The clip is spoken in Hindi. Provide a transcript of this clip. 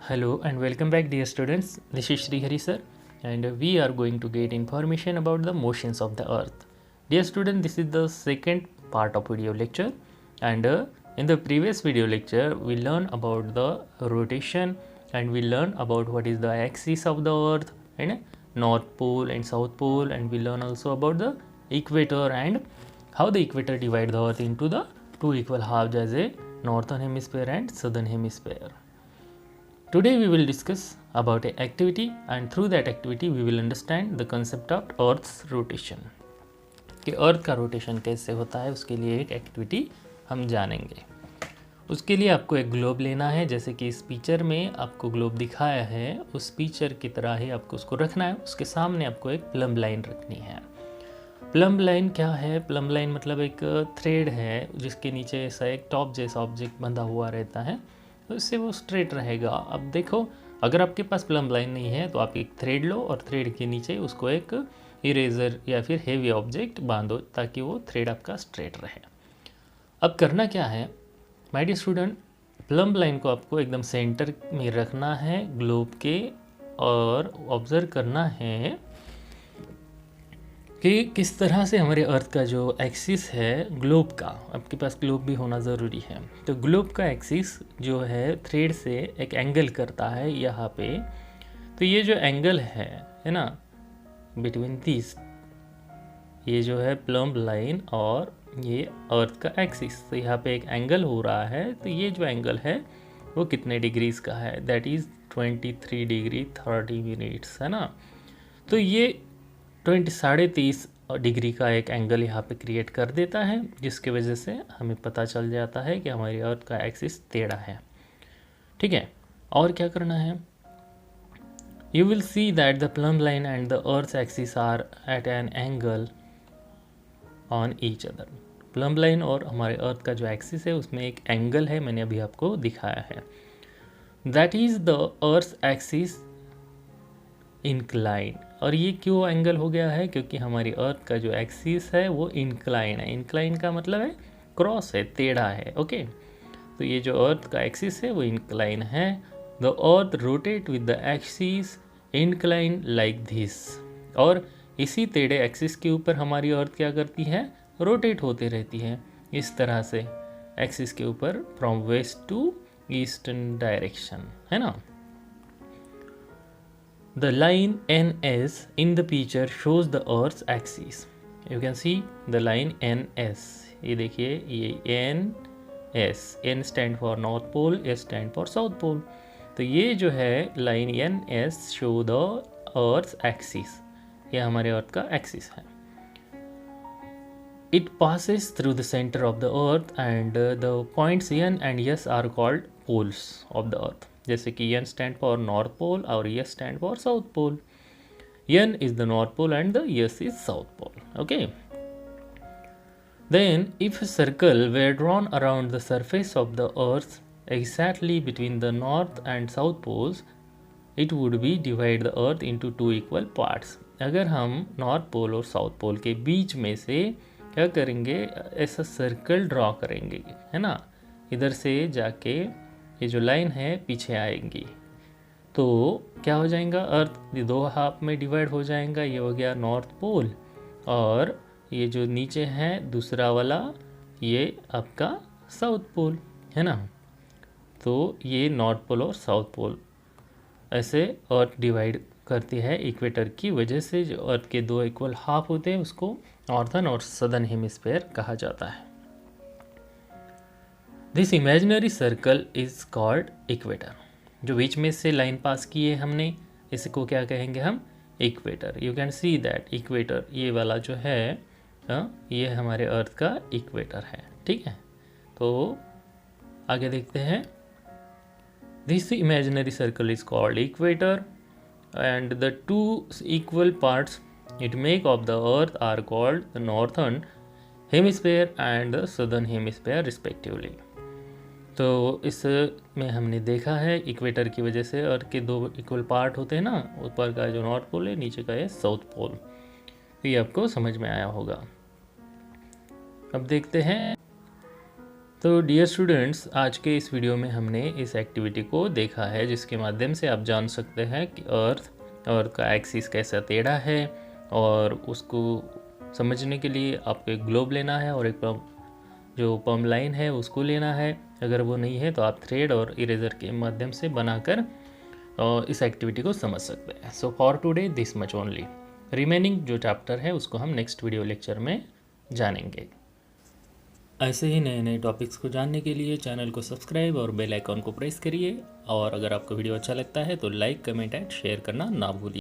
Hello and welcome back, dear students. This is Sri Hari sir, and we are going to get information about the motions of the earth. Dear student, this is the second part of video lecture, and in the previous video lecture we learned about the rotation, and we learned about what is the axis of the earth and north pole and south pole, and we learn also about the equator and how the equator divide the earth into the two equal halves as a northern hemisphere and southern hemisphere. Today we will discuss about an activity, and through that activity we will understand the concept of Earth's rotation. कि अर्थ का रोटेशन कैसे होता है, उसके लिए एक एक्टिविटी हम जानेंगे. उसके लिए आपको एक ग्लोब लेना है, जैसे कि इस पिक्चर में आपको ग्लोब दिखाया है, उस पिक्चर की तरह ही आपको उसको रखना है. उसके सामने आपको एक प्लम लाइन रखनी है. प्लम लाइन क्या है? प्लम लाइन मतलब एक थ्रेड है जिसके नीचे ऐसा एक टॉप जैसा ऑब्जेक्ट बंधा हुआ रहता है, तो इससे वो स्ट्रेट रहेगा. अब देखो, अगर आपके पास प्लम लाइन नहीं है तो आप एक थ्रेड लो और थ्रेड के नीचे उसको एक इरेजर या फिर हेवी ऑब्जेक्ट बांधो ताकि वो थ्रेड आपका स्ट्रेट रहे. अब करना क्या है my dear student, plumb line को आपको एकदम सेंटर में रखना है ग्लोब के, और ऑब्जर्व करना है कि किस तरह से हमारे अर्थ का जो एक्सिस है ग्लोब का, आपके पास ग्लोब भी होना ज़रूरी है, तो ग्लोब का एक्सिस जो है थ्रेड से एक एंगल करता है यहाँ पे. तो ये जो एंगल है ना, बिटवीन दिस, ये जो है प्लम लाइन और ये अर्थ का एक्सिस, तो यहाँ पे एक एंगल हो रहा है. तो ये जो एंगल है वो कितने डिग्रीज का है? दैट इज़ 23 डिग्री 30 मिनट्स, है ना. तो ये 23.5 डिग्री का एक एंगल यहाँ पे क्रिएट कर देता है, जिसके वजह से हमें पता चल जाता है कि हमारी अर्थ का एक्सिस टेढ़ा है. ठीक है, और क्या करना है? You will see that the plumb line and the earth axis are at an angle on each other. Plumb line और हमारे अर्थ का जो एक्सिस है उसमें एक एंगल है, मैंने अभी आपको दिखाया है. That is the earth axis incline. और ये क्यों एंगल हो गया है? क्योंकि हमारी अर्थ का जो एक्सिस है वो इंक्लाइन है. इंक्लाइन का मतलब है क्रॉस है, टेढ़ा है. ओके, तो ये जो अर्थ का एक्सिस है वो इंक्लाइन है. The earth rotate with the axis incline like this. और इसी टेढ़े एक्सिस के ऊपर हमारी अर्थ क्या करती है? रोटेट होते रहती है इस तरह से एक्सिस के ऊपर, from west to eastern direction, है ना. The line NS in the picture shows the Earth's axis. You can see the line NS. ये देखिए, ये NS, N stand for North Pole, S stand for South Pole. तो ये जो है line NS show the Earth's axis. ये हमारे अर्थ का एक्सिस है. It passes through the center of the Earth and the points N and S are called poles of the Earth. जैसे कि N stand for north pole और S stand for south pole. N is the north pole and the S is south pole. Okay. Then if a circle were drawn around the surface of the earth exactly between the north and south poles, it would be divide the earth into two equal parts. अगर हम नॉर्थ पोल और साउथ पोल के बीच में से क्या करेंगे, ऐसा सर्कल ड्रॉ करेंगे, है ना. इधर से जाके ये जो लाइन है पीछे आएंगी, तो क्या हो जाएगा, अर्थ दो हाफ में डिवाइड हो जाएगा. ये हो गया नॉर्थ पोल, और ये जो नीचे है दूसरा वाला ये आपका साउथ पोल, है ना. तो ये नॉर्थ पोल और साउथ पोल ऐसे अर्थ डिवाइड करती है इक्वेटर की वजह से. जो अर्थ के दो इक्वल हाफ होते हैं उसको नॉर्थन और सदर्न हेमिस्फीयर कहा जाता है. This imaginary circle is called equator. जो बीच में से लाइन पास की है हमने, इसको क्या कहेंगे हम? Equator. You can see that equator, ये वाला जो है ये हमारे अर्थ का इक्वेटर है. ठीक है, तो आगे देखते हैं. This imaginary circle is called equator and the two equal parts it make of the earth are called the northern hemisphere and the southern hemisphere respectively. तो इसमें हमने देखा है इक्वेटर की वजह से अर्थ के दो इक्वल पार्ट होते हैं ना, ऊपर का जो नॉर्थ पोल है, नीचे का है साउथ पोल. तो ये आपको समझ में आया होगा. अब देखते हैं तो डियर स्टूडेंट्स, आज के इस वीडियो में हमने इस एक्टिविटी को देखा है जिसके माध्यम से आप जान सकते हैं कि अर्थ का एक्सिस कैसा टेढ़ा है, और उसको समझने के लिए आपको एक ग्लोब लेना है और एक जो पम्प लाइन है उसको लेना है। अगर वो नहीं है तो आप थ्रेड और इरेजर के माध्यम से बनाकर इस एक्टिविटी को समझ सकते हैं। So for today this much only. Remaining जो चैप्टर है उसको हम नेक्स्ट वीडियो लेक्चर में जानेंगे। ऐसे ही नए नए टॉपिक्स को जानने के लिए चैनल को सब्सक्राइब और बेल आइकॉन को प्रेस करिए, और अगर आपको वीडियो अच्छा लगता है तो लाइक, कमेंट एंड शेयर करना ना भूलिए।